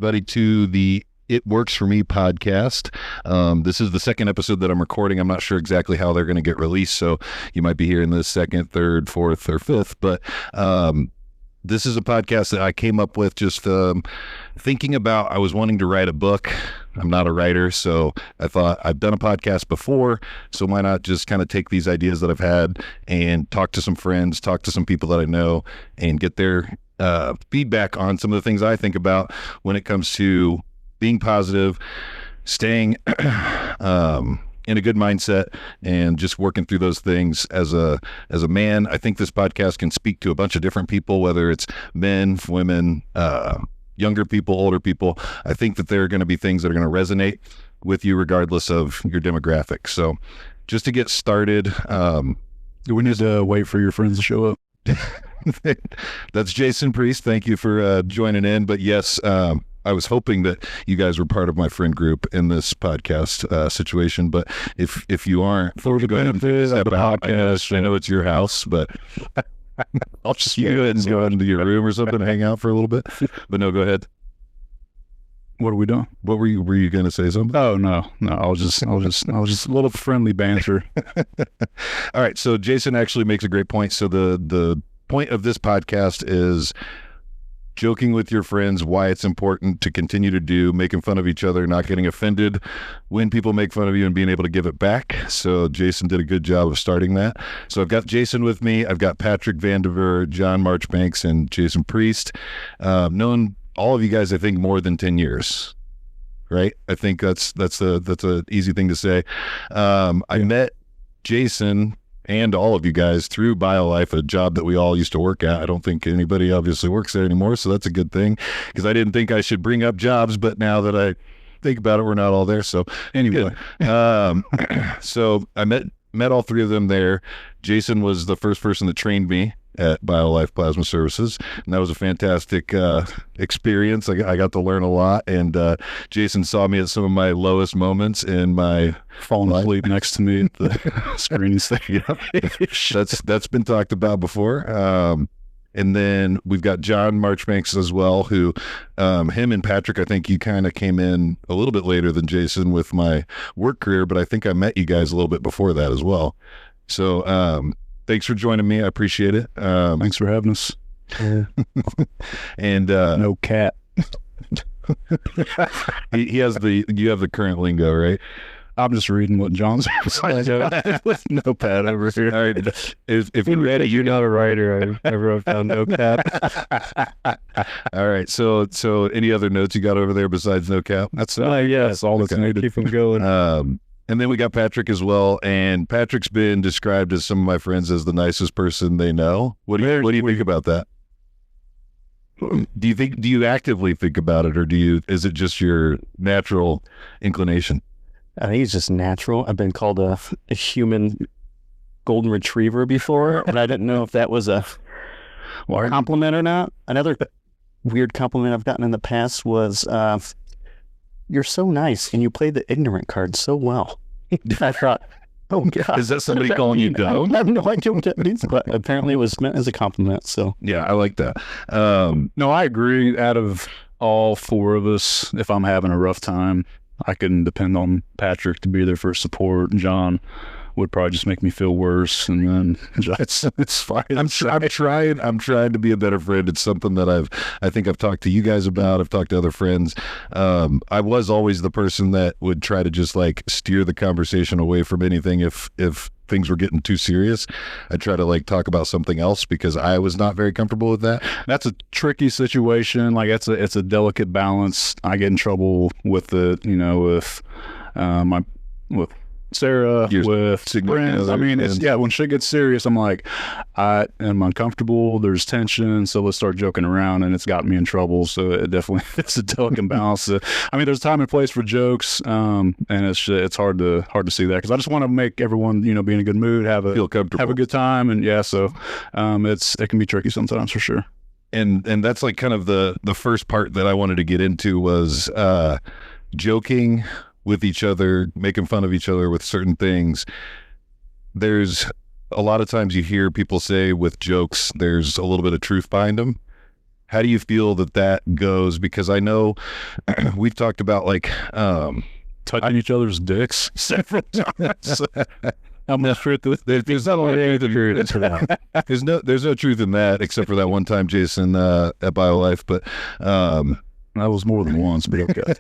everybody to the It Works For Me podcast. This is the second episode that I'm recording. I'm not sure exactly how they're going to get released, so you might be hearing this second, third, fourth, or fifth, but this is a podcast that I came up with just thinking about. I was wanting to write a book. I'm not a writer, so I thought I've done a podcast before, so why not just kind of take these ideas that I've had and talk to some friends, talk to some people that I know, and get their feedback on some of the things I think about when it comes to being positive, staying in a good mindset, and just working through those things as a man. I think this podcast can speak to a bunch of different people, whether it's men, women, younger people, older people. I think that there are going to be things that are going to resonate with you regardless of your demographic. So just to get started, do we need to wait for your friends to show up? That's Jason Priest. Thank you for joining in. But yes, I was hoping that you guys were part of my friend group in this podcast situation. But if you aren't, for the benefit of the podcast, I know it's your house, but I'll just go ahead and go into your room or something, hang out for a little bit. But no, go ahead. What are we doing? What were you going to say something? Oh, no. I was just a little friendly banter. All right. So Jason actually makes a great point. So the point of this podcast is joking with your friends, why it's important to continue to do, making fun of each other, not getting offended when people make fun of you, and being able to give it back. So Jason did a good job of starting that. So I've got Jason with me. I've got Patrick Vandiver, John Marchbanks, and Jason Priest. Known all of you guys, I think, more than 10 years, right? I think that's a easy thing to say. I met Jason and all of you guys through BioLife, a job that we all used to work at. I don't think anybody obviously works there anymore, so that's a good thing, because I didn't think I should bring up jobs, but now that I think about it, we're not all there. So anyway, so I met all three of them there. Jason was the first person that trained me at BioLife Plasma Services, and that was a fantastic experience. I got to learn a lot, and Jason saw me at some of my lowest moments in my falling asleep next to me at the screening station. That's been talked about before. And then we've got John Marchbanks as well, who him and Patrick, I think you kind of came in a little bit later than Jason with my work career, but I think I met you guys a little bit before that as well. So thanks for joining me. I appreciate it. Thanks for having us. And no cat. you have the current lingo, right? I'm just reading what John's with no pad over here. All right. If you're ready, you're not a writer. I wrote down no cap. All right. So any other notes you got over there besides no cap? That's all that's needed. Keep them going. And then we got Patrick as well. And Patrick's been described as some of my friends as the nicest person they know. What do you think about that? Do you actively think about it, or is it just your natural inclination? I think it's just natural. I've been called a human golden retriever before, and I didn't know if that was a compliment or not. Another weird compliment I've gotten in the past was, you're so nice, and you play the ignorant card so well. I thought, oh, God. Is that somebody calling you dumb? I have no idea what that means, but apparently it was meant as a compliment. So yeah, I like that. No, I agree. Out of all four of us, if I'm having a rough time, I can depend on Patrick to be there for support. John would probably just make me feel worse, and then it's fine. I'm trying to be a better friend. It's something that I think I've talked to you guys about. I've talked to other friends. I was always the person that would try to just like steer the conversation away from anything if things were getting too serious. I'd try to like talk about something else because I was not very comfortable with that. That's a tricky situation. Like it's a delicate balance. I get in trouble with it, with Sarah, with friends. I mean, when shit gets serious, I'm like, I am uncomfortable. There's tension, so let's start joking around, and it's got me in trouble. So it definitely, it's a delicate balance. I mean, there's time and place for jokes, and it's hard to see that, because I just want to make everyone, be in a good mood, feel comfortable, have a good time, and so it can be tricky sometimes for sure. And that's like kind of the first part that I wanted to get into was joking with each other, making fun of each other with certain things. There's a lot of times you hear people say with jokes, there's a little bit of truth behind them. How do you feel that goes? Because I know we've talked about like touching each other's dicks several times. I'm not sure there's not only truth to that. There's no truth in that except for that one time, Jason, at BioLife. But that was more than once. But okay.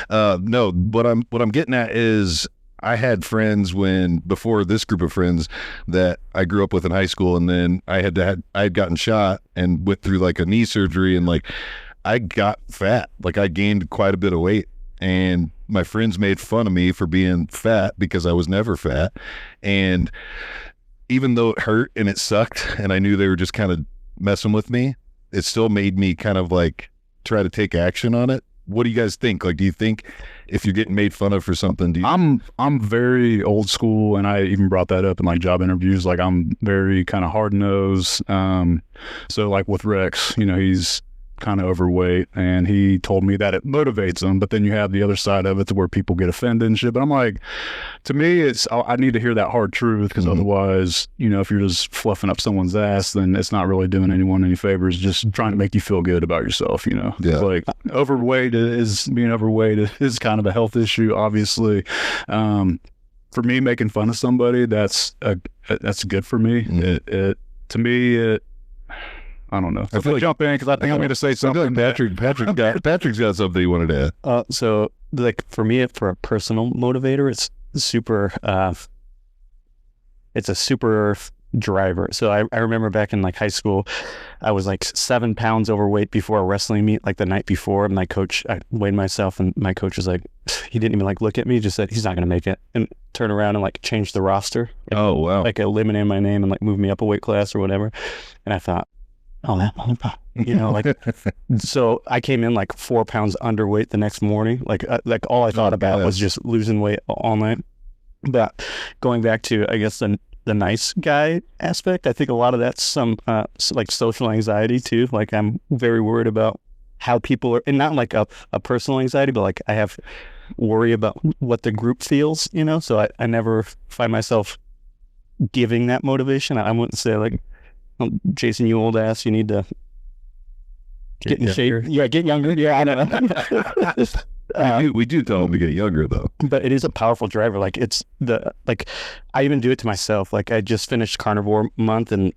No, what I'm getting at is I had friends before this group of friends that I grew up with in high school, and then I had gotten shot and went through like a knee surgery, and like I got fat, like I gained quite a bit of weight, and my friends made fun of me for being fat because I was never fat. And even though it hurt and it sucked and I knew they were just kind of messing with me, it still made me kind of like try to take action on it. What do you guys think? Like, do you think if you're getting made fun of for something, I'm very old school, and I even brought that up in like job interviews. Like, I'm very kind of hard nosed. So like with Rex, he's kind of overweight, and he told me that it motivates him, but then you have the other side of it to where people get offended and shit. But I'm like, to me, I need to hear that hard truth, because otherwise, if you're just fluffing up someone's ass, then it's not really doing anyone any favors, just trying to make you feel good about yourself. Yeah. Like being overweight is kind of a health issue, obviously. For me, making fun of somebody, that's good for me. To me, I don't know. I feel like jump in because I think I'm going to say something. Patrick's got something he wanted to add. So like for me, for a personal motivator, it's super. It's a super driver. So I remember back in like high school, I was like 7 pounds overweight before a wrestling meet, like the night before. And I weighed myself, and my coach was like, he didn't even like look at me, just said he's not going to make it, and turn around and like change the roster. Oh wow! Like eliminate my name and like move me up a weight class or whatever. And I thought, oh, that motherfucker, like, so I came in like 4 pounds underweight the next morning. Like all I thought about was just losing weight all night. But going back to, I guess, the nice guy aspect, I think a lot of that's some like social anxiety too. Like I'm very worried about how people are, and not like a personal anxiety, but like I have worry about what the group feels, so I never find myself giving that motivation. I wouldn't say like, Jason, you old ass, you need to get in shape. Yeah, get younger. Yeah, I know. We do tell them to get younger, though. But it is a powerful driver. Like I even do it to myself. Like I just finished carnivore month, and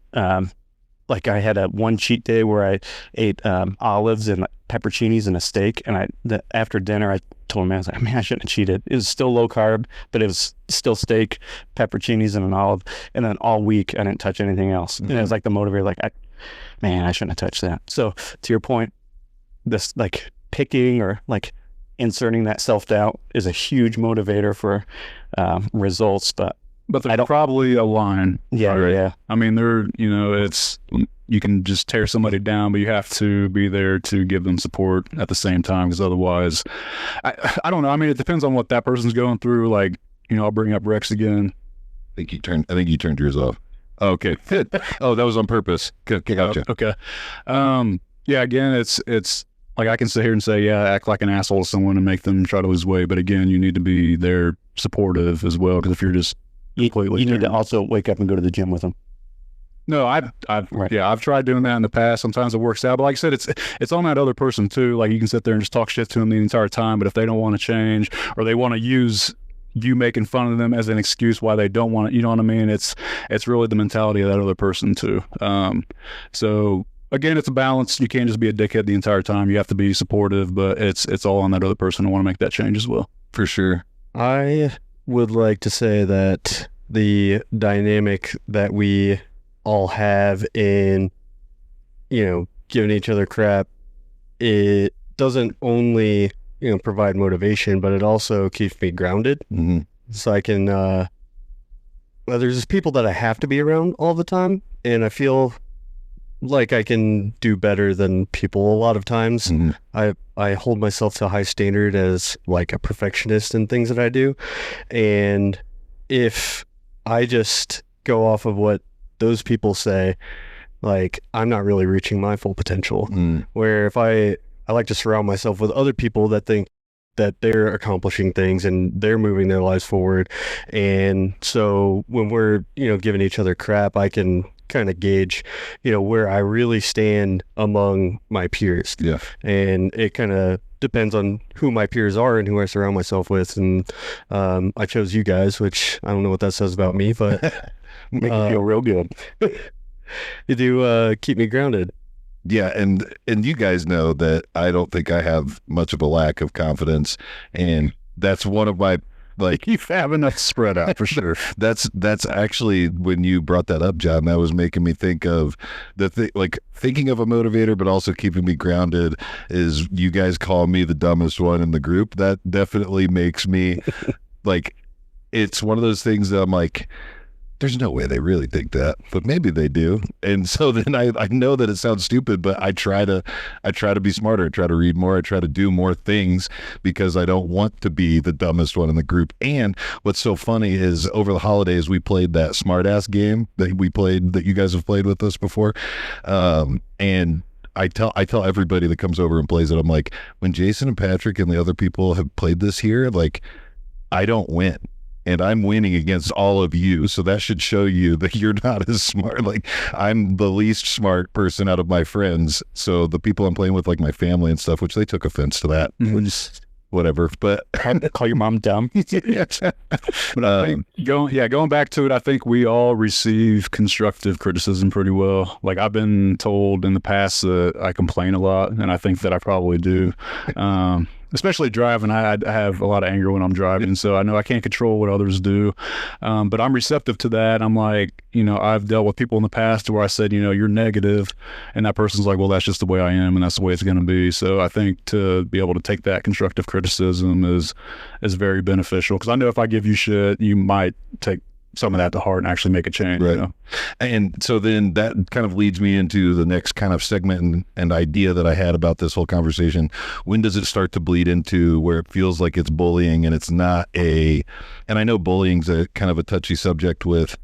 like I had one cheat day where I ate olives and pepperoncinis and a steak. And after dinner, I told him, I was like, man, I shouldn't have cheated. It was still low carb, but it was still steak, pepperoncinis, and an olive. And then all week, I didn't touch anything else. And it was like the motivator, like, I shouldn't have touched that. So to your point, this like picking or like inserting that self-doubt is a huge motivator for results. But there's probably a line. Yeah, right? Yeah. I mean, you can just tear somebody down, but you have to be there to give them support at the same time, because otherwise, I don't know. I mean, it depends on what that person's going through. Like, I'll bring up Rex again. I think you turned yours off. Okay, good. Oh, that was on purpose. Good, gotcha. Okay. Yeah. Again, it's like I can sit here and say, yeah, act like an asshole to someone and make them try to lose weight, but again, you need to be there supportive as well, because if you're just you need to also wake up and go to the gym with them. No, I've tried doing that in the past. Sometimes it works out, but like I said, it's on that other person too. Like you can sit there and just talk shit to them the entire time, but if they don't want to change, or they want to use you making fun of them as an excuse why they don't want it, you know what I mean? It's really the mentality of that other person too. So again, it's a balance. You can't just be a dickhead the entire time. You have to be supportive, but it's all on that other person to want to make that change as well. For sure. I would like to say that the dynamic that we all have in, giving each other crap, it doesn't only, provide motivation, but it also keeps me grounded. Mm-hmm. So I can, there's just people that I have to be around all the time, and I feel like I can do better than people a lot of times. Mm-hmm. I hold myself to a high standard as like a perfectionist in things that I do. And if I just go off of what those people say, like I'm not really reaching my full potential. Where if I like to surround myself with other people that think that they're accomplishing things and they're moving their lives forward. And so when we're, giving each other crap, I can kind of gauge, where I really stand among my peers. Yeah. And it kind of depends on who my peers are and who I surround myself with. And I chose you guys, which I don't know what that says about me, but make me feel real good. You do keep me grounded. Yeah, and you guys know that I don't think I have much of a lack of confidence, and that's one of my you have enough spread out for sure. That's actually, when you brought that up, John, that was making me think of thinking of a motivator, but also keeping me grounded is you guys call me the dumbest one in the group. That definitely makes me it's one of those things that I'm like, there's no way they really think that, but maybe they do. And so then I know that it sounds stupid, but I try to be smarter. I try to read more. I try to do more things because I don't want to be the dumbest one in the group. And what's so funny is over the holidays, we played that smartass game that you guys have played with us before. And I tell everybody that comes over and plays it, I'm like, when Jason and Patrick and the other people have played this here, I don't win. And I'm winning against all of you. So that should show you that you're not as smart. I'm the least smart person out of my friends. So the people I'm playing with, my family and stuff, which they took offense to that. Which, whatever. But call your mom dumb. But I think going back to it, I think we all receive constructive criticism pretty well. I've been told in the past that I complain a lot, and I think that I probably do. Especially driving, I have a lot of anger when I'm driving, so I know I can't control what others do. But I'm receptive to that. I'm like, I've dealt with people in the past where I said, you're negative, and that person's like, well, that's just the way I am, and that's the way it's going to be. So I think to be able to take that constructive criticism is very beneficial, because I know if I give you shit, you might take some of that to heart and actually make a change. Right. And so then that kind of leads me into the next kind of segment and idea that I had about this whole conversation. When does it start to bleed into where it feels like it's bullying and it's not and I know bullying's a kind of a touchy subject with,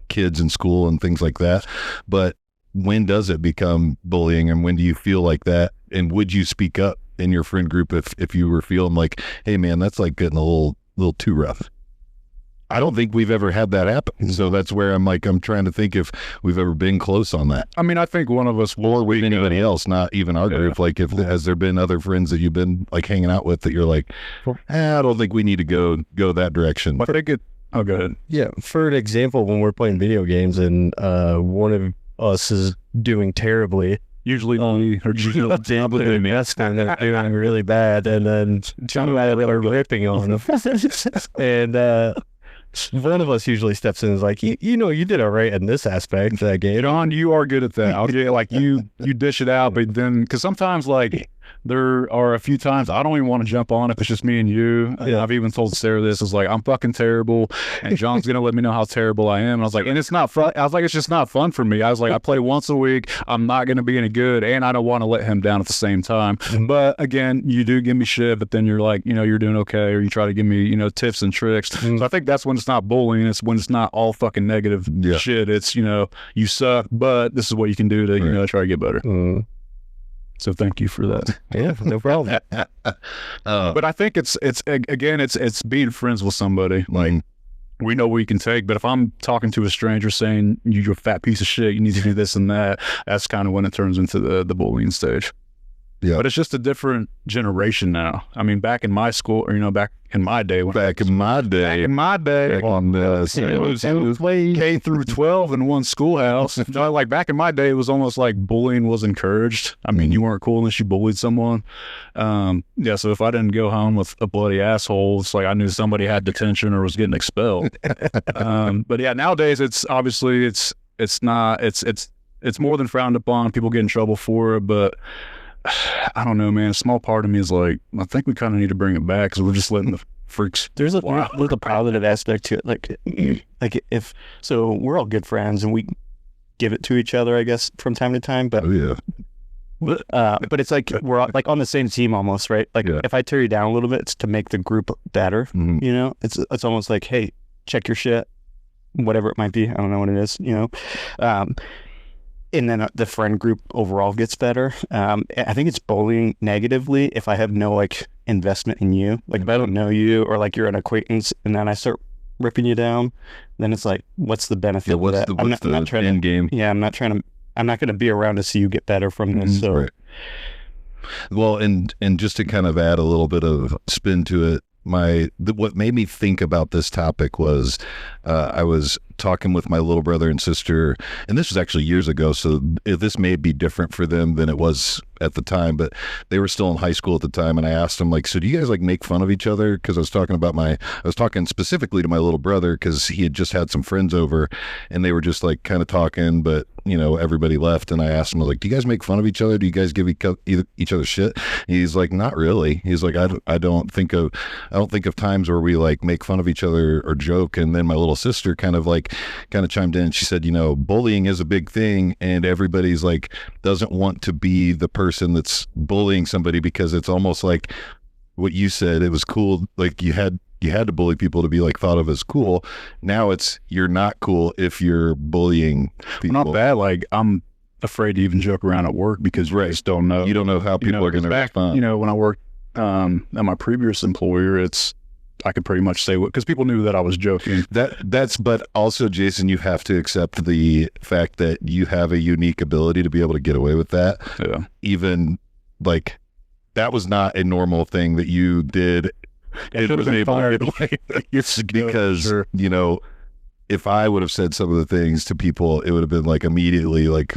kids in school and things like that, but when does it become bullying, and when do you feel like that? And would you speak up in your friend group if you were feeling like, hey man, that's getting a little too rough? I don't think we've ever had that happen. So that's where I'm trying to think if we've ever been close on that. I mean, I think one of us or anybody else, not even our group. Has there been other friends that you've been hanging out with that you're like, I don't think we need to go that direction. I think go ahead. Yeah. For an example, when we're playing video games and one of us is doing terribly, usually me or that's kind of doing really bad, and then John and I are ripping on him. And one of us usually steps in and is like, you did all right in this aspect of that game. John, you are good at that. I'll get you dish it out, but then, because sometimes there are a few times I don't even want to jump on if it's just me and you. Yeah. I've even told Sarah this. It's I'm fucking terrible, and John's going to let me know how terrible I am. And I was like, and it's not fun. I was like, it's just not fun for me. I was like, I play once a week. I'm not going to be any good, and I don't want to let him down at the same time. Mm-hmm. But again, you do give me shit, but then you're like, you're doing okay, or you try to give me, tips and tricks. Mm-hmm. So I think that's when it's not bullying. It's when it's not all fucking negative shit. It's, you suck, but this is what you can do to, try to get better. Mm-hmm. So thank you for that. Yeah, no problem. But I think it's being friends with somebody. We know what you can take, but if I'm talking to a stranger saying you're a fat piece of shit, you need to do this and that, that's kind of when it turns into the bullying stage. Yeah. But it's just a different generation now. I mean, back in my school, or back in my day, on this, it was K through 12 in one schoolhouse. Back in my day, it was almost like bullying was encouraged. I mean, you weren't cool unless you bullied someone. So if I didn't go home with a bloody asshole, it's I knew somebody had detention or was getting expelled. But yeah, nowadays it's obviously it's more than frowned upon. People get in trouble for it, but I don't know, man. A small part of me is I think we kind of need to bring it back, because we're just letting the freaks. There's a positive aspect to it. So we're all good friends and we give it to each other, I guess, from time to time. But but it's we're on the same team almost, right? If I tear you down a little bit, it's to make the group better. Mm-hmm. It's almost hey, check your shit, whatever it might be. I don't know what it is. And then the friend group overall gets better. I think it's bullying negatively if I have no investment in you. If I don't know you, or you're an acquaintance and then I start ripping you down, then it's like, what's the benefit of that? I'm not trying end game. Yeah, I'm not going to be around to see you get better from this. So, right. Well, and just to kind of add a little bit of spin to it, what made me think about this topic was I was talking with my little brother and sister, and this was actually years ago, so this may be different for them than it was at the time, but they were still in high school at the time, and I asked them, like, so do you guys like make fun of each other? Because I was talking specifically to my little brother because he had just had some friends over, and they were just like kind of talking, but everybody left, and I asked him, I was like, do you guys make fun of each other? Do you guys give each other shit? And he's like, not really. He's like, I don't think of times where we like make fun of each other or joke. And then my little sister kind of chimed in. She said, bullying is a big thing, and everybody's like doesn't want to be the person that's bullying somebody because it's almost like what you said. It was cool, like you had to bully people to be like thought of as cool. Now you're not cool if you're bullying people. Well, not bad. Like, I'm afraid to even joke around at work because you just don't know. You don't know how people are going to respond. When I worked at my previous employer, I could pretty much say because people knew that I was joking. But also, Jason, you have to accept the fact that you have a unique ability to be able to get away with that. Yeah. Even like that was not a normal thing that you did. It was because if I would have said some of the things to people, it would have been like immediately like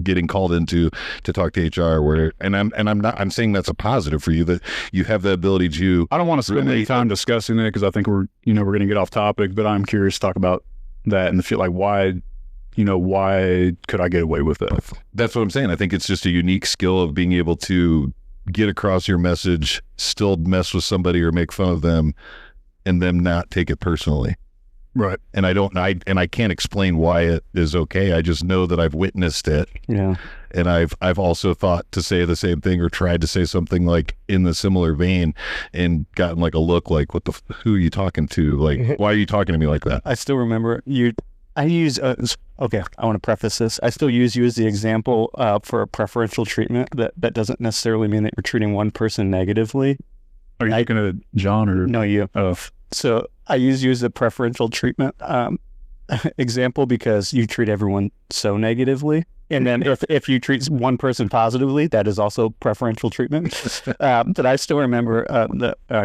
getting called into to talk to HR. I'm saying that's a positive for you that you have the ability to. I don't want to spend any time discussing it because I think we're going to get off topic. But I'm curious to talk about that and feel like why could I get away with that? That's what I'm saying. I think it's just a unique skill of being able to get across your message, still mess with somebody or make fun of them, and them not take it personally. Right. And I can't explain why it is okay. I just know that I've witnessed it. Yeah. And I've also thought to say the same thing or tried to say something like in the similar vein and gotten like a look like, who are you talking to? Like, why are you talking to me like that? I still remember I want to preface this. I still use you as the example for a preferential treatment. That doesn't necessarily mean that you're treating one person negatively. Are you looking at John or? No, you. Oh. So I use you as a preferential treatment example because you treat everyone so negatively. And then if you treat one person positively, that is also preferential treatment. But I still remember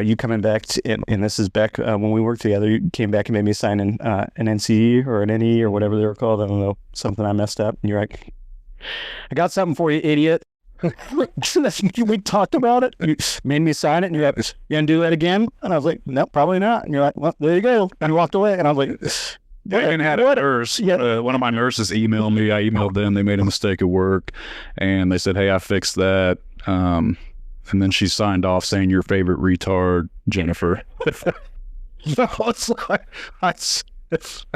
you coming back, and this is back when we worked together, you came back and made me sign an NCE or an NE or whatever they were called. I don't know, something I messed up. And you're like, I got something for you, idiot. We talked about it. You made me sign it, and you're like, you gonna do that again? And I was like, no, probably not. And you're like, well, there you go. And you walked away, and I was like, I even had a nurse. Yeah. One of my nurses emailed me. I emailed them. They made a mistake at work, and they said, hey, I fixed that. And then she signed off saying, your favorite retard, Jennifer. I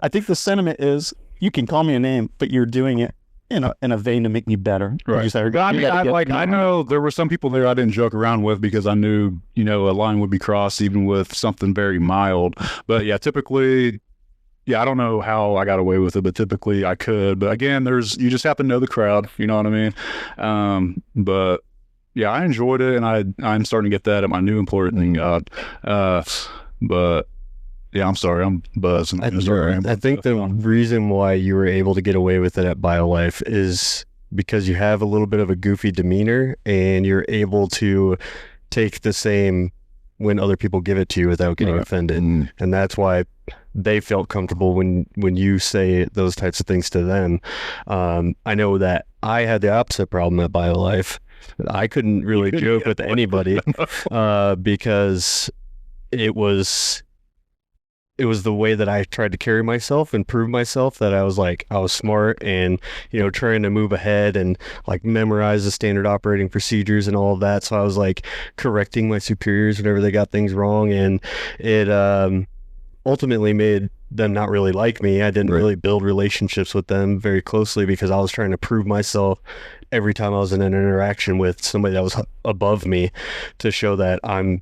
think the sentiment is, you can call me a name, but you're doing it in a vein to make me better. Right. I know there were some people there I didn't joke around with because I knew, a line would be crossed even with something very mild. But yeah, typically, I don't know how I got away with it, but typically I could. But again, you just have to know the crowd, you know what I mean? But yeah, I enjoyed it, and I'm starting to get that at my new employer, thank God. But yeah, I'm sorry, I'm buzzed. I think the reason why you were able to get away with it at BioLife is because you have a little bit of a goofy demeanor, and you're able to take the same when other people give it to you without getting offended. And that's why they felt comfortable when you say those types of things to them. I know that I had the opposite problem at BioLife. I couldn't really joke with anybody because it was the way that I tried to carry myself and prove myself that I was smart and, trying to move ahead and like memorize the standard operating procedures and all of that. So I was like correcting my superiors whenever they got things wrong. And it ultimately made them not really like me. I didn't really build relationships with them very closely because I was trying to prove myself every time I was in an interaction with somebody that was above me to show that I'm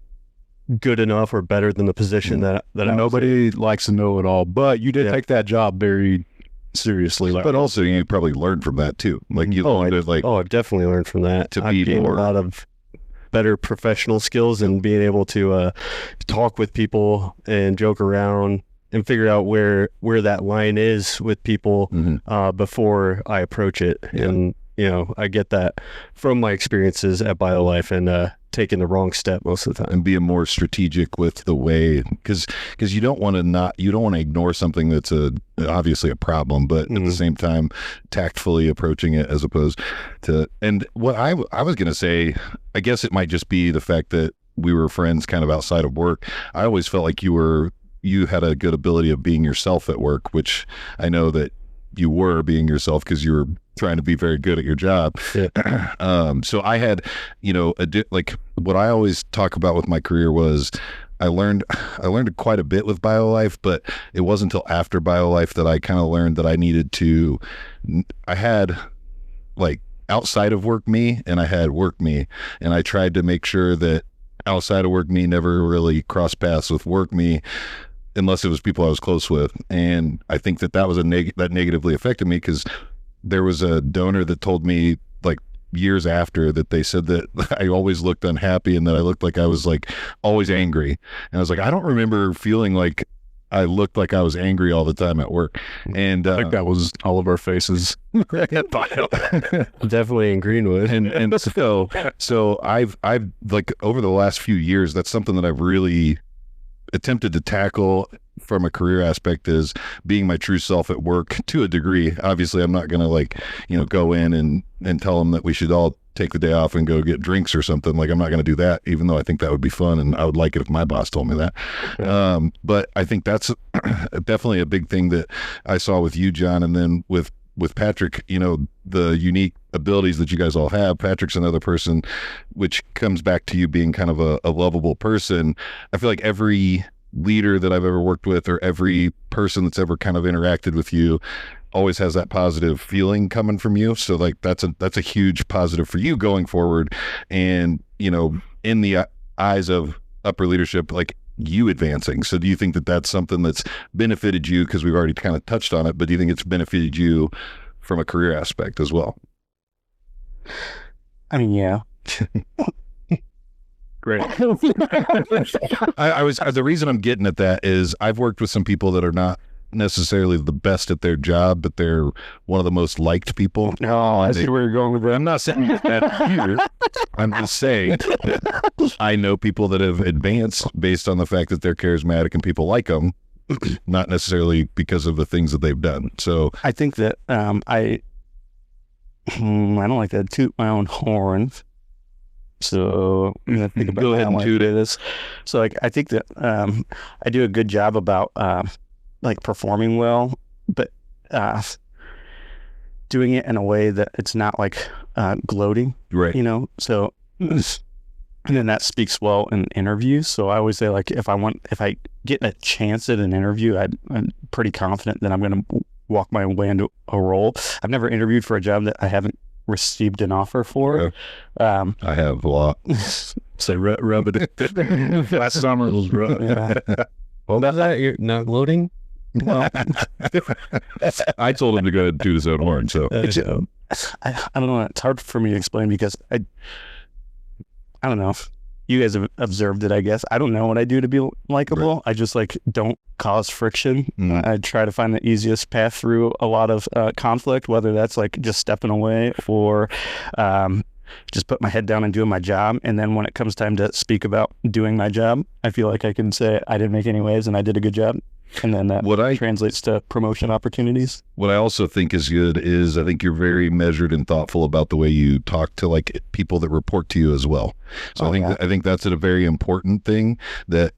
good enough or better than the position that nobody likes to know it all, but you did take that job very seriously. But also you probably learned from that too. Like I've definitely learned from that. I've gained a lot of better professional skills and being able to talk with people and joke around and figure out where that line is with people before I approach it. Yeah. And I get that from my experiences at BioLife and taking the wrong step most of the time. And being more strategic with the way, because you don't want to ignore something that's obviously a problem, but at the same time tactfully approaching it as opposed to. And what I was going to say, I guess it might just be the fact that we were friends kind of outside of work. I always felt like you had a good ability of being yourself at work, which I know that you were being yourself because you were trying to be very good at your job. Yeah. So I had, like what I always talk about with my career was I learned quite a bit with BioLife, but it wasn't until after BioLife that I kind of learned that I had like outside of work me and I had work me, and I tried to make sure that outside of work me never really crossed paths with work me unless it was people I was close with. And I think that was that negatively affected me, because there was a donor that told me like years after that they said that I always looked unhappy and that I looked like I was like always angry. And I was like, I don't remember feeling like I looked like I was angry all the time at work. And I think that was all of our faces. Definitely in Greenwood. And so I've like over the last few years, that's something that I've really attempted to tackle from a career aspect, is being my true self at work to a degree. Obviously, I'm not going to go in and tell them that we should all take the day off and go get drinks or something. Like, I'm not going to do that, even though I think that would be fun and I would like it if my boss told me that. Yeah. But I think that's definitely a big thing that I saw with you, John, and then with Patrick, the unique abilities that you guys all have. Patrick's another person, which comes back to you being kind of a lovable person. I feel like every leader that I've ever worked with, or every person that's ever kind of interacted with you, always has that positive feeling coming from you. So like that's a huge positive for you going forward. And, in the eyes of upper leadership, like you advancing. So do you think that that's something that's benefited you? Because we've already kind of touched on it, but do you think it's benefited you from a career aspect as well? I mean, yeah. Great. The reason I'm getting at that is I've worked with some people that are not necessarily the best at their job, but they're one of the most liked people. No, I see where you're going with that. I'm not saying that here. I'm just saying I know people that have advanced based on the fact that they're charismatic and people like them, not necessarily because of the things that they've done. So I think that I don't like to toot my own horn. So I'm gonna think about go ahead and toot this. So like I think that I do a good job about like performing well, but doing it in a way that it's not like gloating, right? So and then that speaks well in interviews. So I always say, like, if I get a chance at an interview, I'm pretty confident that I'm going to walk my way into a role. I've never interviewed for a job that I haven't received an offer for. I have a lot. Say rub it. Last summer was rough. Yeah. Well, about that, you're not gloating? Well, I told him to go ahead and toot his own horn. So I don't know. It's hard for me to explain because I don't know if you guys have observed it, I guess. I don't know what I do to be likable. Right. I just don't cause friction. I try to find the easiest path through a lot of conflict, whether that's like just stepping away or just put my head down and doing my job. And then when it comes time to speak about doing my job, I feel like I can say I didn't make any waves and I did a good job. And then that translates to promotion opportunities. What I also think is good is I think you're very measured and thoughtful about the way you talk to like people that report to you as well. So I think that's a very important thing that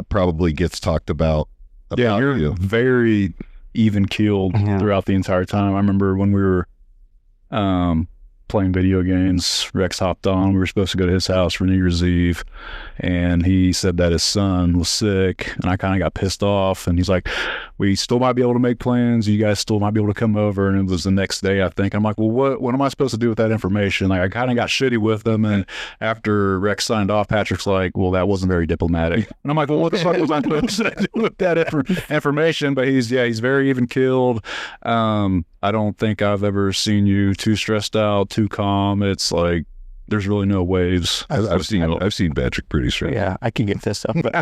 probably gets talked about. You're very even keeled throughout the entire time. I remember when we were playing video games, Rex hopped on. We were supposed to go to his house for New Year's Eve, and he said that his son was sick, and I kind of got pissed off, and he's like, we still might be able to make plans. You guys still might be able to come over. And it was the next day, I think. I'm like, well, what am I supposed to do with that information? Like, I kind of got shitty with them, and after Rex signed off, Patrick's like, well, that wasn't very diplomatic. And I'm like, well, what the fuck was I supposed to do with that information? But he's very even keeled. I don't think I've ever seen you too stressed out, too calm. It's like there's really no waves. I've seen Patrick pretty straight. Yeah, I can get pissed off. But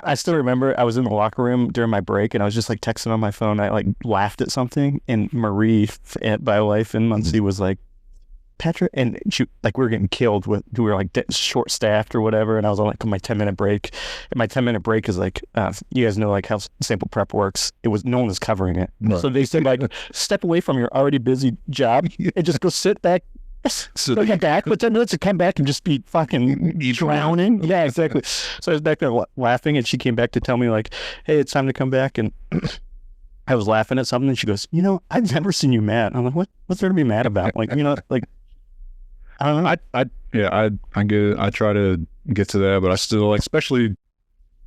I still remember I was in the locker room during my break, and I was just like texting on my phone. I like laughed at something, and Marie, my wife in Muncie, was like, Patrick, and she, like, we were getting killed we were like short staffed or whatever, and I was on like my 10-minute break, and my 10-minute break is like, you guys know like how sample prep works. It was, no one was covering it. Right. So they said like, step away from your already busy job and just go sit back. So go get back, but then let's come back and just be fucking drowning. Yeah, exactly. So I was back there laughing, and she came back to tell me like, hey, it's time to come back, and I was laughing at something, and she goes, I've never seen you mad. I'm like, what's there to be mad about? Like, like, I don't know. I try to get to that, but I still like, especially.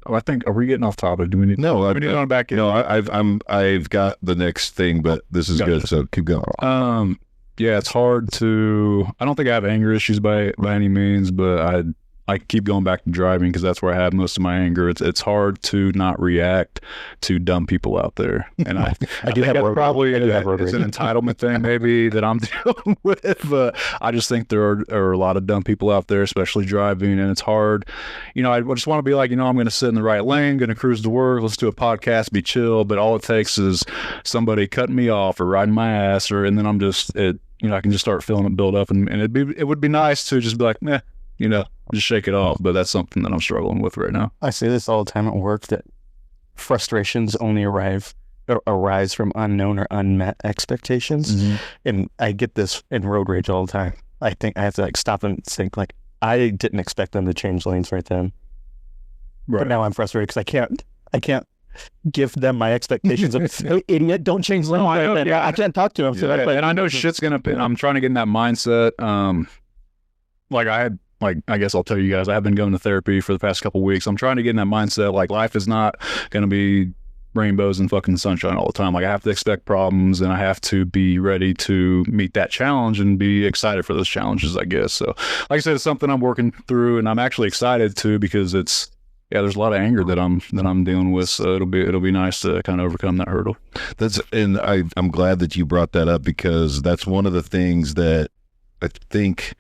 I think, are we getting off topic? Do we need? No, we need on back in. No, I've got the next thing, but this is good, so keep going. Yeah, it's hard to. I don't think I have anger issues by any means, but I keep going back to driving because that's where I have most of my anger. It's hard to not react to dumb people out there, and I do have probably it's an entitlement thing maybe that I'm dealing with. But I just think there are a lot of dumb people out there, especially driving, and it's hard. I just want to be like, I'm going to sit in the right lane, going to cruise to work, let's do a podcast, be chill. But all it takes is somebody cutting me off or riding my ass, and then I'm just I can just start feeling it build up, and it would be nice to just be like, meh. Just shake it off. But that's something that I'm struggling with right now. I say this all the time at work, that frustrations only arise from unknown or unmet expectations. Mm-hmm. And I get this in road rage all the time. I think I have to like stop and think like, I didn't expect them to change lanes right then. Right. But now I'm frustrated because I can't give them my expectations of, oh, idiot, don't change lanes right then. Yeah, I can't talk to them. So and I know shit's going to, I'm trying to get in that mindset. I guess I'll tell you guys, I have been going to therapy for the past couple of weeks. I'm trying to get in that mindset. Like, life is not going to be rainbows and fucking sunshine all the time. Like, I have to expect problems, and I have to be ready to meet that challenge and be excited for those challenges, I guess. So, like I said, it's something I'm working through, and I'm actually excited too, because there's a lot of anger that I'm dealing with. So it'll be nice to kind of overcome that hurdle. I'm glad that you brought that up, because that's one of the things that I think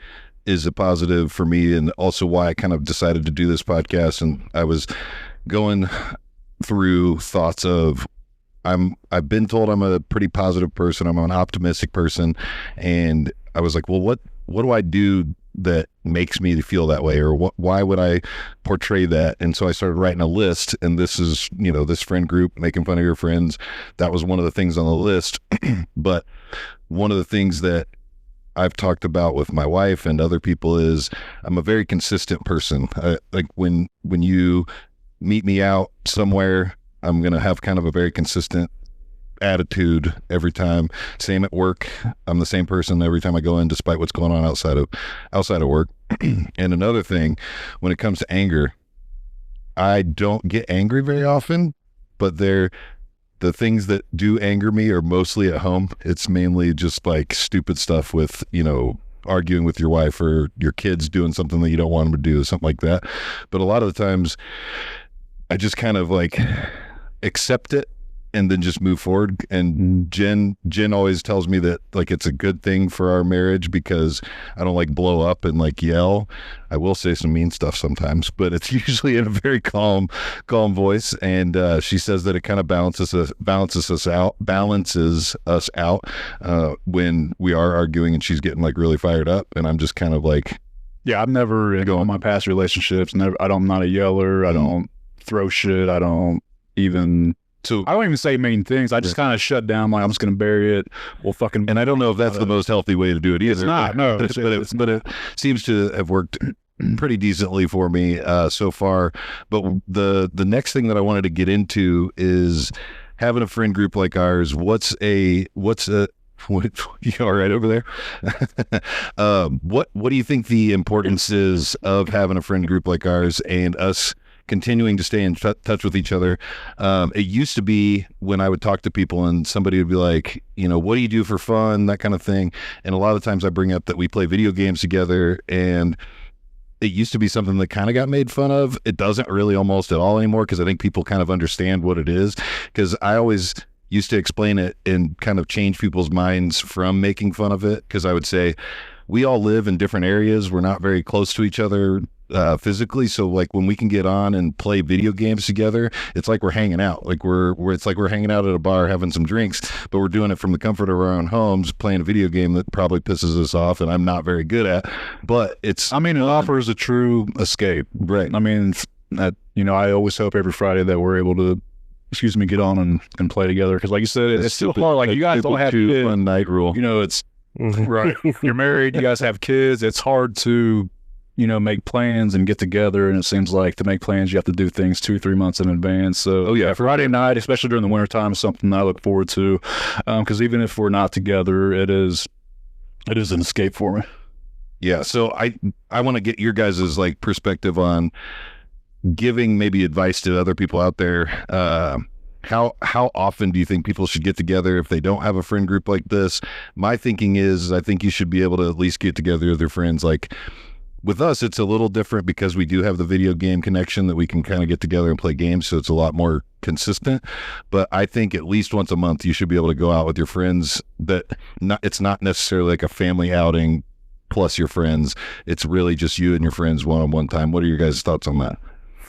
is a positive for me, and also why I kind of decided to do this podcast. And I was going through thoughts of, I've been told I'm a pretty positive person. I'm an optimistic person. And I was like, well, what do I do that makes me feel that way? Or why would I portray that? And so I started writing a list, and this is, this friend group, making fun of your friends. That was one of the things on the list. But one of the things that I've talked about with my wife and other people is I'm a very consistent person. Like when you meet me out somewhere, I'm going to have kind of a very consistent attitude every time. Same at work. I'm the same person every time I go in, despite what's going on outside of work. And another thing, when it comes to anger, I don't get angry very often, but the things that do anger me are mostly at home. It's mainly just like stupid stuff with, arguing with your wife, or your kids doing something that you don't want them to do, something like that. But a lot of the times I just kind of like accept it and then just move forward. And Jen always tells me that like it's a good thing for our marriage, because I don't like blow up and like yell. I will say some mean stuff sometimes, but it's usually in a very calm voice. And she says that it kind of balances us out when we are arguing and she's getting like really fired up, and I'm just kind of like, yeah, I've never in my past relationships. I'm not a yeller. I don't throw shit. I don't even say mean things. I just kind of shut down. Like, I'm just going to bury it. And I don't know if that's the most healthy way to do it either. It's not. No, but it seems to have worked pretty decently for me so far. But the next thing that I wanted to get into is having a friend group like ours. What you all right over there? What do you think the importance is of having a friend group like ours and us continuing to stay in touch with each other? It used to be when I would talk to people and somebody would be like, what do you do for fun? That kind of thing. And a lot of the times I bring up that we play video games together, and it used to be something that kind of got made fun of. It doesn't really almost at all anymore, because I think people kind of understand what it is, because I always used to explain it and kind of change people's minds from making fun of it. Because I would say, we all live in different areas. We're not very close to each other physically, so like when we can get on and play video games together, it's like we're hanging out. Like it's like we're hanging out at a bar having some drinks, but we're doing it from the comfort of our own homes, playing a video game that probably pisses us off and I'm not very good at. But it offers a true escape, right? I mean, I always hope every Friday that we're able to get on and play together, because like you said, it's still hard. Like, you guys don't have kids. One night rule. It's right. You're married, you guys have kids. It's hard to make plans and get together, and it seems like to make plans you have to do things 2-3 months in advance. So Friday night, especially during the wintertime, is something I look forward to, because even if we're not together, it is an escape for me. Yeah, so I want to get your guys' like perspective on giving maybe advice to other people out there. How often do you think people should get together if they don't have a friend group like this? My thinking is, I think you should be able to at least get together with your friends. Like with us, it's a little different because we do have the video game connection that we can kind of get together and play games, so it's a lot more consistent. But I think at least once a month you should be able to go out with your friends. It's not necessarily like a family outing plus your friends. It's really just you and your friends one-on-one time. What are your guys' thoughts on that?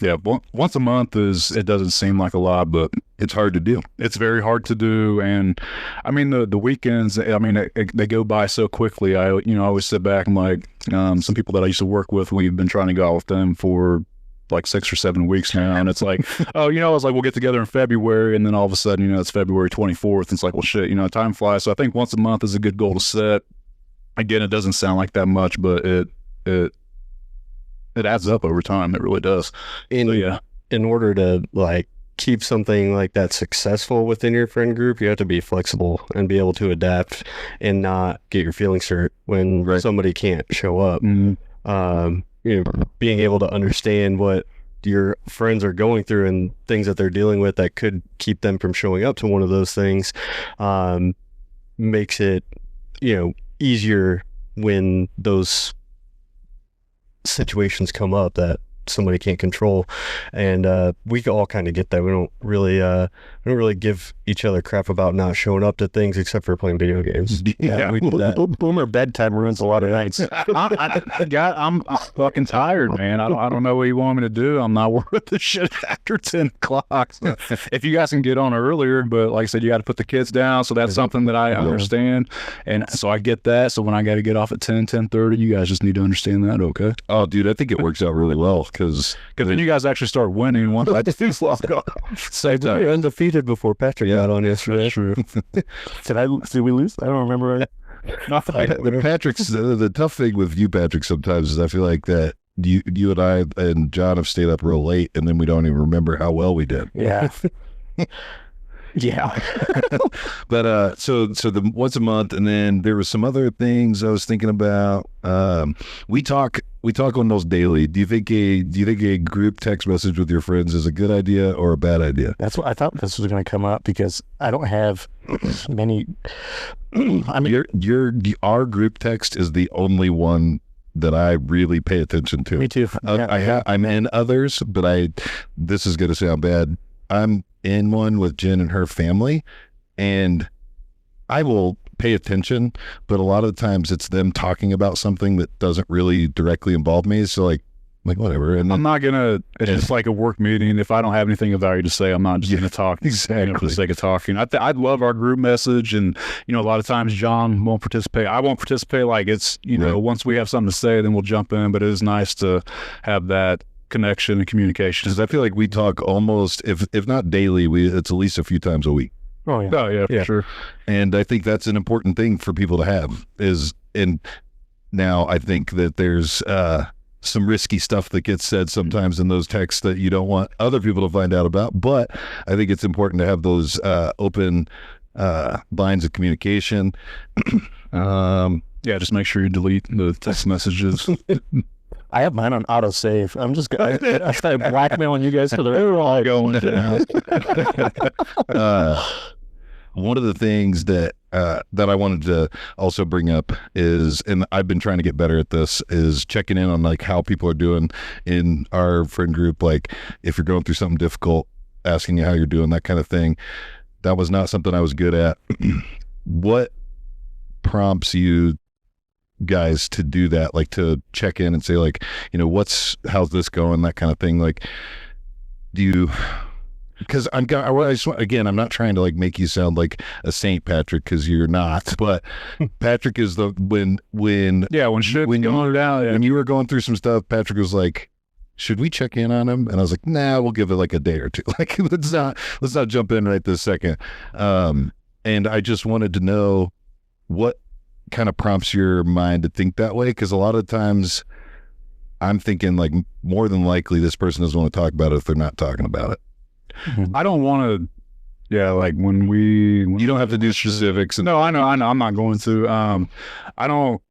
Yeah, once a month it doesn't seem like a lot, but it's hard to do. It's very hard to do, and I mean the weekends. I mean they go by so quickly. I always sit back and like some people that I used to work with. We've been trying to go out with them for like 6 or 7 weeks now, and it's like, I was like, we'll get together in February, and then all of a sudden, it's February 24th. And it's like, well, shit, time flies. So I think once a month is a good goal to set. Again, it doesn't sound like that much, but it adds up over time. It really does. In order to like keep something like that successful within your friend group, you have to be flexible and be able to adapt and not get your feelings hurt when somebody can't show up. Mm-hmm. Being able to understand what your friends are going through and things that they're dealing with that could keep them from showing up to one of those things, makes it, easier when those situations come up that somebody can't control. And we all kind of get that. We don't really give each other crap about not showing up to things except for playing video games. Yeah, we do that. Boomer bedtime ruins a lot of nights. I'm fucking tired, man. I don't know what you want me to do. I'm not worth the shit after 10 o'clock. So if you guys can get on earlier, but like I said, you got to put the kids down. So that's something that I understand. And so I get that. So when I got to get off at 10:30, you guys just need to understand that, okay? Oh, dude, I think it works out really well because then you guys actually start winning once I do log off. So you're undefeated before Patrick got on yesterday. That's true. Did we lose? I don't remember. The tough thing with you, Patrick, sometimes is I feel like that you and I and John have stayed up real late, and then we don't even remember how well we did. Yeah. Yeah. But so the once a month, and then there was some other things I was thinking about. We talk almost daily. Do you think a group text message with your friends is a good idea or a bad idea? That's what I thought this was going to come up, because I don't have many. I mean, our group text is the only one that I really pay attention to. Me too. I'm in others, but this is going to sound bad. I'm in one with Jen and her family, and I will pay attention, but a lot of the times it's them talking about something that doesn't really directly involve me. So like whatever. And then, I'm not gonna. It's just like a work meeting. If I don't have anything of value to say, I'm not just gonna talk exactly for the sake of talking. I'd love our group message, and a lot of times John won't participate. I won't participate. Like it's once we have something to say, then we'll jump in. But it is nice to have that connection and communication, because I feel like we talk almost, if not daily, it's at least a few times a week. Oh yeah, for sure. And I think that's an important thing for people to have and now I think that there's some risky stuff that gets said sometimes in those texts that you don't want other people to find out about, but I think it's important to have those open lines of communication. Just make sure you delete the text messages. I have mine on autosave. I'm just I started blackmailing you guys for the all going down. One of the things that I wanted to also bring up is, and I've been trying to get better at this, is checking in on like how people are doing in our friend group. Like if you're going through something difficult, asking you how you're doing, that kind of thing. That was not something I was good at. What prompts you guys to do that, like to check in and say, like, you know, how's this going, that kind of thing. Like, do you? Because I'm not trying to like make you sound like a saint, Patrick, because you're not. But Patrick is when you were going through some stuff, Patrick was like, should we check in on him? And I was like, nah, we'll give it like a day or two. Like, let's not jump in right this second. And I just wanted to know what kind of prompts your mind to think that way, because a lot of times I'm thinking like more than likely this person doesn't want to talk about it if they're not talking about it. I don't want to, like when you don't have to do specifics. No, I know. I'm not going to. I don't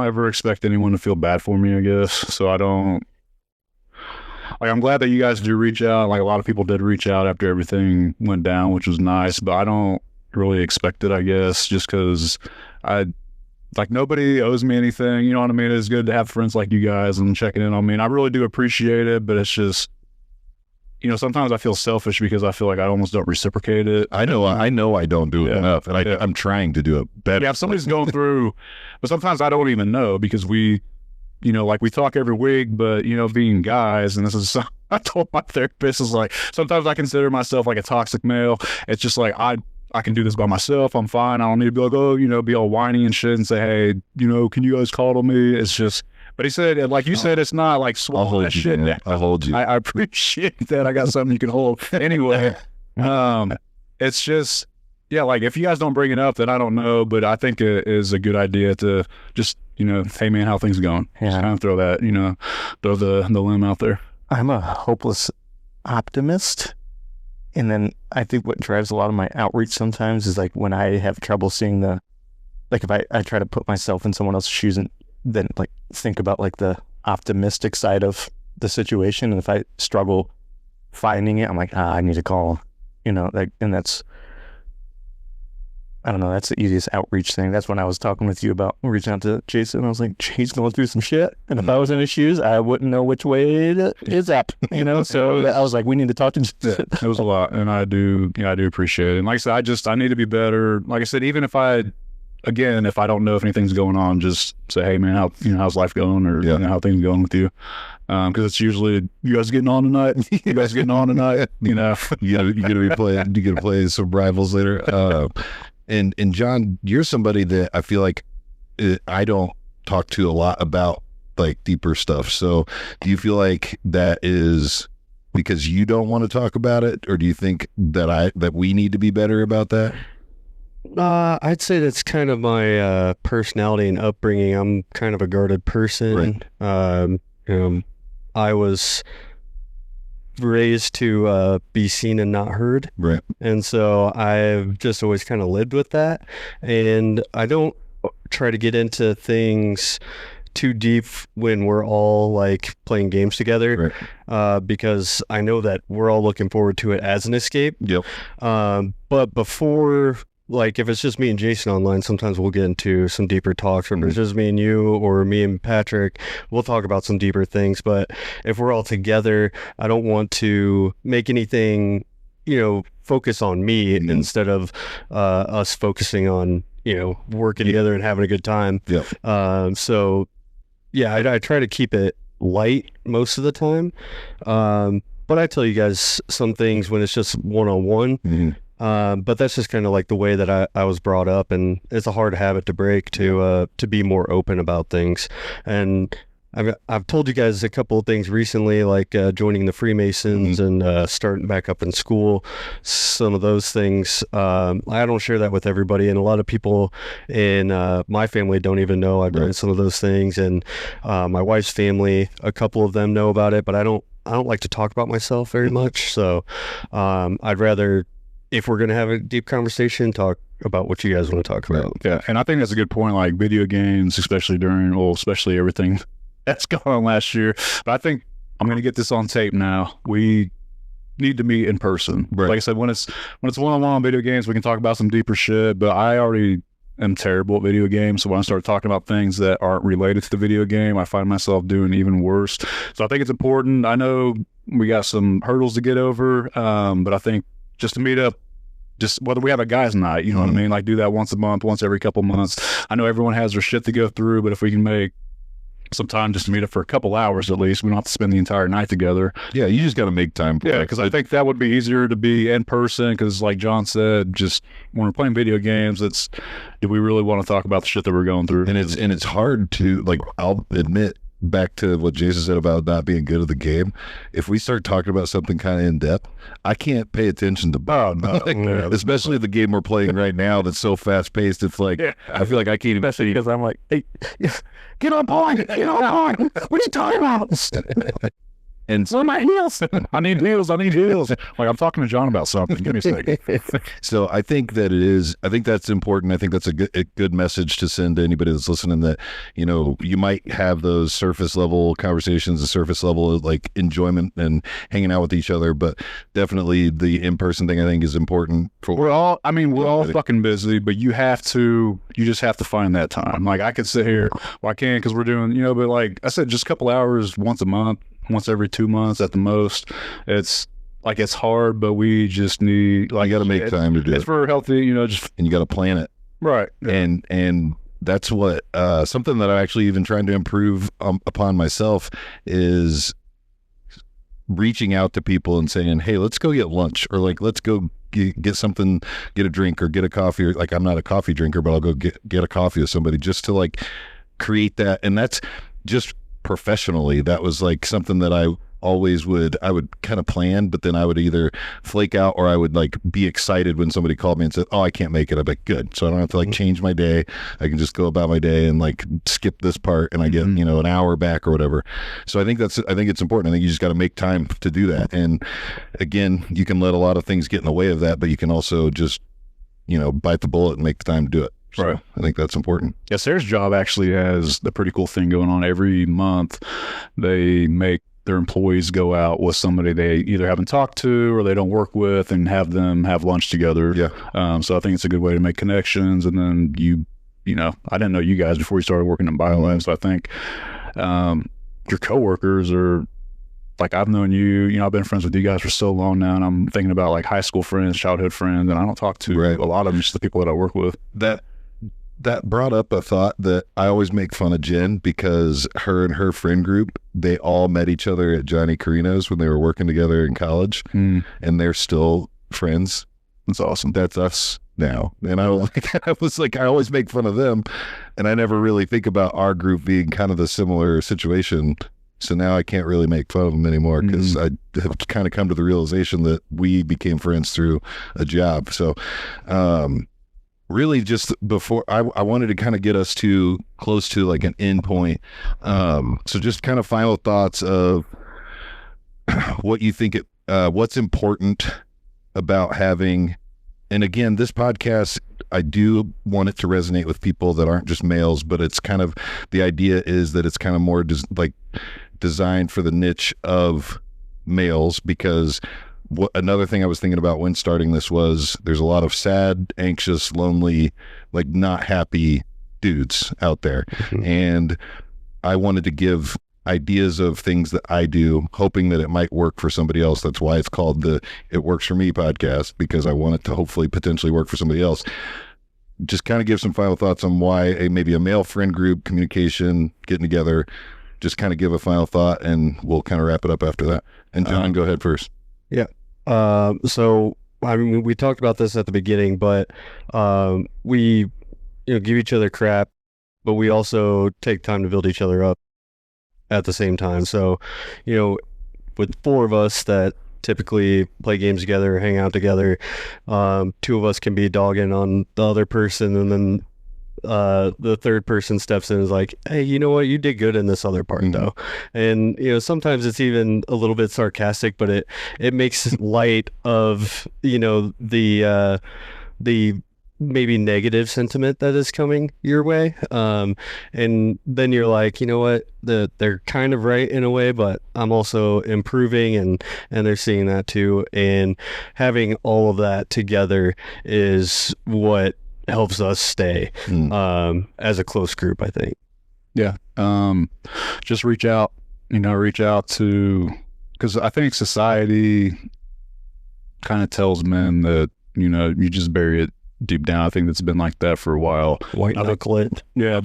ever expect anyone to feel bad for me, I guess. So I don't, like, I'm glad that you guys do reach out. Like, a lot of people did reach out after everything went down, which was nice, but I don't really expect it, I guess, just because nobody owes me anything. You know what I mean? It's good to have friends like you guys and checking in on me. And I really do appreciate it, but it's just, you know, sometimes I feel selfish because I feel like I almost don't reciprocate it. I know I don't do it enough, and I'm trying to do it better. Yeah, if somebody's going through, but sometimes I don't even know, because we, you know, like, we talk every week, but, you know, being guys, and this is, I told my therapist, is like, sometimes I consider myself like a toxic male. It's just like, I can do this by myself. I'm fine. I don't need to be like, oh, you know, be all whiny and shit and say, hey, you know, can you guys call on me? It's just, but he said, like you said, it's not like swallow that shit. I'll hold you. I appreciate that. I got something you can hold. Anyway, it's just, yeah, like, if you guys don't bring it up, then I don't know, but I think it is a good idea to just, you know, hey man, how things going? Yeah. Just kind of throw that, you know, throw the limb out there. I'm a hopeless optimist. And then I think what drives a lot of my outreach sometimes is like when I have trouble seeing like if I try to put myself in someone else's shoes and then like think about like the optimistic side of the situation. And if I struggle finding it, I'm like, I need to call, you know, like, and that's, I don't know, that's the easiest outreach thing. That's when I was talking with you about reaching out to Jason. I was like, he's going through some shit. And if I was in his shoes, I wouldn't know which way is up, you know? So I was like, we need to talk to Jason. Yeah, it was a lot. And I do appreciate it. And like I said, I need to be better. Like I said, even if I don't know if anything's going on, just say, hey man, how's life going? Or you know, how things going with you? Because it's usually, you guys getting on tonight? You guys getting on tonight? You know, you're gonna play some rivals later. And John, you're somebody that I feel like I don't talk to a lot about like deeper stuff. So do you feel like that is because you don't want to talk about it, or do you think that we need to be better about that? I'd say that's kind of my personality and upbringing. I'm kind of a guarded person. Right. I was raised to be seen and not heard. Right. And so I've just always kind of lived with that. And I don't try to get into things too deep when we're all like playing games together, right. Because I know that we're all looking forward to it as an escape. Yep. But before, like, if it's just me and Jason online, sometimes we'll get into some deeper talks. Or if it's just me and you, or me and Patrick, we'll talk about some deeper things. But if we're all together, I don't want to make anything, you know, focus on me instead of us focusing on, you know, working together and having a good time. Yep. So, yeah, I try to keep it light most of the time. But I tell you guys some things when it's just one-on-one. Mm-hmm. But that's just kind of like the way that I was brought up, and it's a hard habit to break to be more open about things. And I've told you guys a couple of things recently, like joining the Freemasons and starting back up in school. Some of those things, I don't share that with everybody, and a lot of people in my family don't even know I've done some of those things. And my wife's family, a couple of them know about it, but I don't like to talk about myself very much. So I'd rather, if we're going to have a deep conversation, talk about what you guys want to talk about. Yeah, and I think that's a good point, like video games, especially everything that's going on last year. But I think I'm going to get this on tape now. We need to meet in person. Right. Like I said, when it's one-on-one video games, we can talk about some deeper shit, but I already am terrible at video games. So when I start talking about things that aren't related to the video game, I find myself doing even worse. So I think it's important. I know we got some hurdles to get over, but I think just to meet up just whether we have a guys' night, you know what I mean? Like do that once a month, once every couple months. I know everyone has their shit to go through, but if we can make some time just to meet up for a couple hours at least, we don't have to spend the entire night together. Yeah, you just got to make time for it. Because I think that would be easier to be in person, because like John said, just when we're playing video games, do we really want to talk about the shit that we're going through? And it's hard to, like, I'll admit, back to what Jason said about not being good at the game, if we start talking about something kind of in depth, I can't pay attention to especially the game we're playing right now that's so fast paced. It's like I feel like I can't even, especially because I'm like, hey, get on point, get on point. What are you talking about? and so my heels. I need heels. Like, I'm talking to John about something. Give me a second. So I think that's important. I think that's a good message to send to anybody that's listening, that, you know, you might have those surface level conversations, the surface level like enjoyment and hanging out with each other, but definitely the in-person thing I think is important. We're all fucking busy, but you just have to find that time. Like I could sit here, well, I can't because we're doing, you know, but like I said, just a couple hours once a month, once every 2 months at the most. It's like, it's hard, but we just need, like, you got to make time to do it. It's for healthy, you know, and you got to plan it. Right. Yeah. And that's what, something that I'm actually even trying to improve upon myself is reaching out to people and saying, hey, let's go get lunch, or like, let's go get something, get a drink or get a coffee, or like, I'm not a coffee drinker, but I'll go get a coffee with somebody, just to like create that. And that's just professionally, that was like something that I would kind of plan, but then I would either flake out or I would like be excited when somebody called me and said, oh, I can't make it. I'd be like, good. So I don't have to like change my day. I can just go about my day and like skip this part and I get, you know, an hour back or whatever. So I think it's important. I think you just got to make time to do that. And again, you can let a lot of things get in the way of that, but you can also just, you know, bite the bullet and make the time to do it. So right. I think that's important. Yeah, Sarah's job actually has the pretty cool thing going on. Every month, they make their employees go out with somebody they either haven't talked to or they don't work with, and have them have lunch together. Yeah. So I think it's a good way to make connections. And then you know, I didn't know you guys before you started working in BioLab, so I think your coworkers are, like, I've known you, you know, I've been friends with you guys for so long now, and I'm thinking about like high school friends, childhood friends, and I don't talk to a lot of them, just the people that I work with. That brought up a thought that I always make fun of Jen, because her and her friend group, they all met each other at Johnny Carino's when they were working together in college, and they're still friends. That's awesome. That's us now. And I was like, I always make fun of them, and I never really think about our group being kind of the similar situation. So now I can't really make fun of them anymore, because I have kind of come to the realization that we became friends through a job. So, really just before I wanted to kind of get us to close to like an end point. So just kind of final thoughts of what you think what's important about having, and again, this podcast, I do want it to resonate with people that aren't just males, but it's kind of, the idea is that it's kind of more designed for the niche of males, because another thing I was thinking about when starting this was there's a lot of sad, anxious, lonely, like not happy dudes out there. And I wanted to give ideas of things that I do, hoping that it might work for somebody else. That's why it's called the It Works For Me podcast, because I want it to hopefully potentially work for somebody else. Just kind of give some final thoughts on why maybe a male friend group, communication, getting together, just kind of give a final thought, and we'll kind of wrap it up after that. And John, go ahead first. Yeah. So, I mean, we talked about this at the beginning, but we, give each other crap, but we also take time to build each other up at the same time. So, with four of us that typically play games together, hang out together, two of us can be dogging on the other person, and then the third person steps in and is like, hey, you know what, you did good in this other part though. And sometimes it's even a little bit sarcastic, but it makes light of the maybe negative sentiment that is coming your way, and then you're like, you know what, they're kind of right in a way, but I'm also improving, and they're seeing that too, and having all of that together is what helps us stay as a close group, I think. Yeah. Just reach out to, because I think society kind of tells men that you just bury it deep down. I think it's been like that for a while. White knuckle it. Yeah,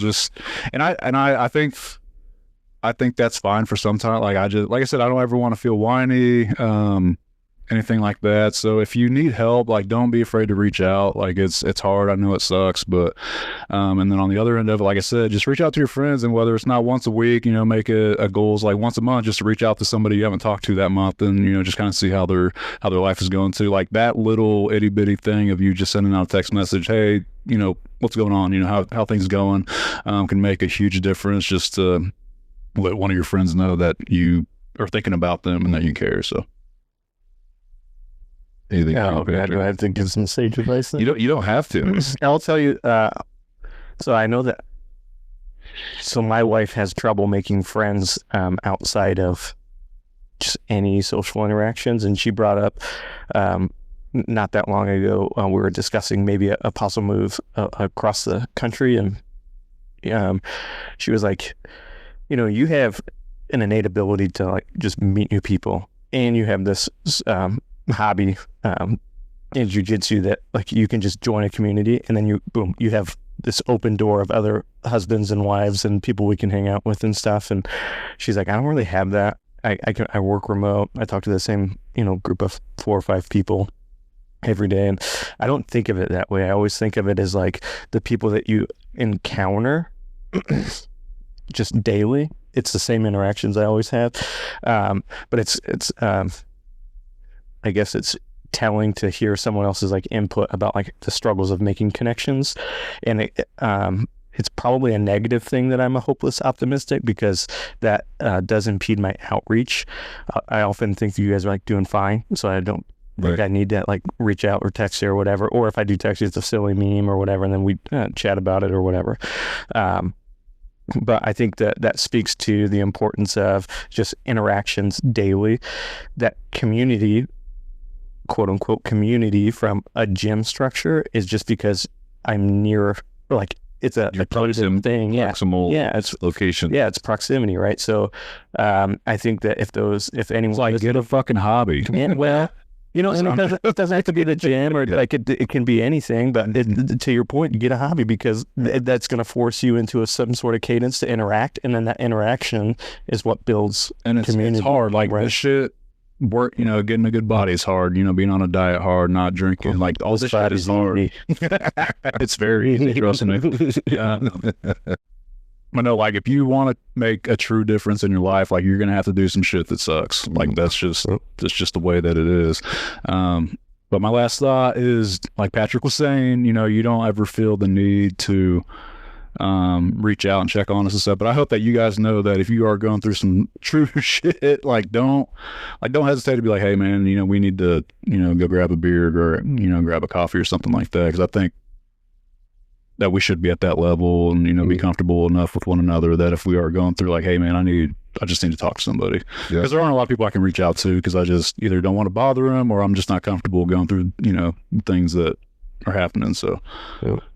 I think that's fine for some time. Like I said, I don't ever want to feel whiny, anything like that. So if you need help, like, don't be afraid to reach out. Like, it's hard. I know it sucks, but and then on the other end of it, like I said, just reach out to your friends, and whether it's not once a week, make a goals like once a month, just to reach out to somebody you haven't talked to that month, and just kind of see how their life is going too. Like that little itty bitty thing of you just sending out a text message, hey, what's going on, how things going, can make a huge difference. Just to let one of your friends know that you are thinking about them and that you care. So. Anything? Oh, do I have to give some sage advice then? You don't have to. I'll tell you. So I know that. So my wife has trouble making friends outside of just any social interactions, and she brought up not that long ago we were discussing maybe a possible move across the country, and she was like, you have an innate ability to like just meet new people, and you have this hobby in jiu-jitsu that like you can just join a community, and then you have this open door of other husbands and wives and people we can hang out with and stuff. And she's like, I don't really have that. I work remote. I talk to the same group of 4 or 5 people every day, and I don't think of it that way. I always think of it as like the people that you encounter just daily. It's the same interactions I always have, but it's I guess it's telling to hear someone else's like input about like the struggles of making connections, and it's probably a negative thing that I'm a hopeless optimistic, because that does impede my outreach. I often think you guys are like doing fine, so I don't think I need to like reach out or text you or whatever. Or if I do text you, it's a silly meme or whatever, and then we chat about it or whatever. But I think that speaks to the importance of just interactions daily. That community, quote unquote community, from a gym structure is just because I'm near, like it's a close-in thing. Proximal it's location. Yeah, it's proximity, right? So I think that if anyone like get a fucking hobby. And, well, and it doesn't have to be the gym, or like it can be anything. But to your point, get a hobby, because that's going to force you into some sort of cadence to interact, and then that interaction is what builds community. It's hard. Like this shit. Work, getting a good body is hard. Being on a diet hard, not drinking, like all this shit is hard. It's very easy, trust me. I know, like if you want to make a true difference in your life, like you're gonna have to do some shit that sucks. Like that's just the way that it is. But my last thought is, like Patrick was saying, you don't ever feel the need to reach out and check on us and stuff. But I hope that you guys know that if you are going through some true shit, don't hesitate to be like, hey man, we need to, go grab a beer or, grab a coffee or something like that. Cause I think that we should be at that level and, be comfortable enough with one another that if we are going through like, hey man, I just need to talk to somebody. Because there aren't a lot of people I can reach out to, because I just either don't want to bother them, or I'm just not comfortable going through, things that are happening. So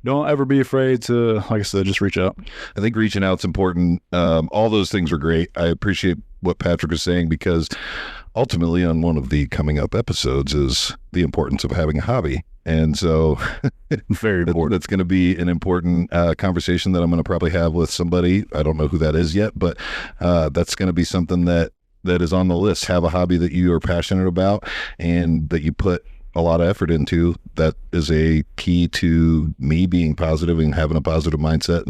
don't ever be afraid to, like I said, just reach out. I think reaching out's important. All those things are great. I appreciate what Patrick was saying, because ultimately on one of the coming up episodes is the importance of having a hobby. And so very important. That's going to be an important conversation that I'm going to probably have with somebody. I don't know who that is yet, but that's going to be something that is on the list. Have a hobby that you are passionate about and that you put a lot of effort into. That is a key to me being positive and having a positive mindset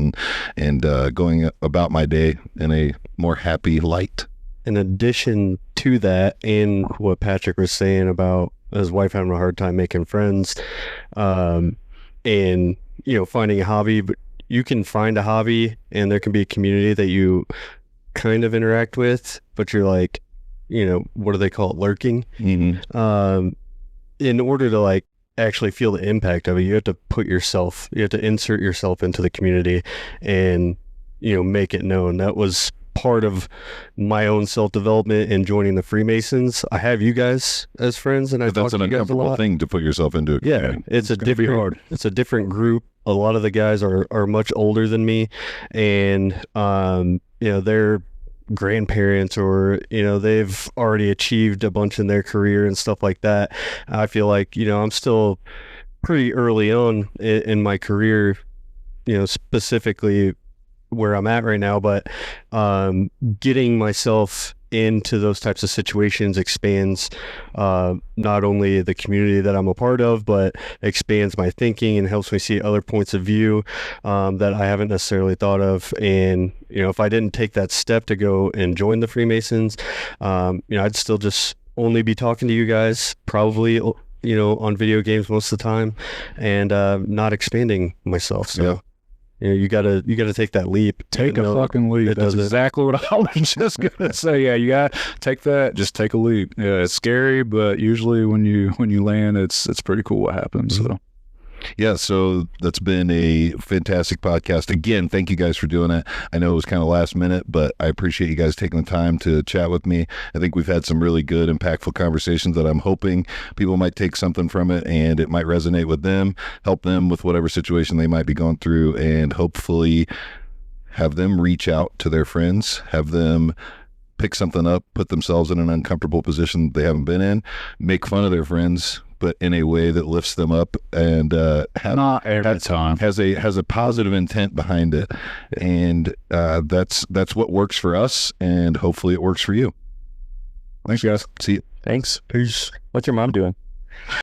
and going about my day in a more happy light. In addition to that, and what Patrick was saying about his wife having a hard time making friends, and finding a hobby, but you can find a hobby and there can be a community that you kind of interact with, but you're like, what do they call it, lurking? Mm-hmm. In order to like actually feel the impact of it, you have to insert yourself into the community and make it known. That was part of my own self-development and joining the Freemasons. I have you guys as friends, and that's an uncomfortable thing to put yourself into. Yeah, it's a different group. A lot of the guys are much older than me, and they're grandparents, or they've already achieved a bunch in their career and stuff like that. I feel like I'm still pretty early on in my career, specifically where I'm at right now, but getting myself into those types of situations expands not only the community that I'm a part of, but expands my thinking and helps me see other points of view that I haven't necessarily thought of. And if I didn't take that step to go and join the Freemasons, I'd still just only be talking to you guys, probably on video games most of the time, and not expanding myself. So Yeah. you gotta take that leap. Take a fucking leap. That's exactly what I was just gonna say. Yeah, you gotta take that. Just take a leap. Yeah, it's scary, but usually when you land, it's pretty cool what happens. So. Yeah, so that's been a fantastic podcast. Again, thank you guys for doing it. I know it was kind of last minute, but I appreciate you guys taking the time to chat with me. I think we've had some really good, impactful conversations that I'm hoping people might take something from it and it might resonate with them, help them with whatever situation they might be going through, and hopefully have them reach out to their friends, have them pick something up, put themselves in an uncomfortable position they haven't been in, make fun of their friends, but in a way that lifts them up and not every time has a positive intent behind it, and that's what works for us, and hopefully it works for you. Thanks, guys. See you. Thanks. Peace. What's your mom doing?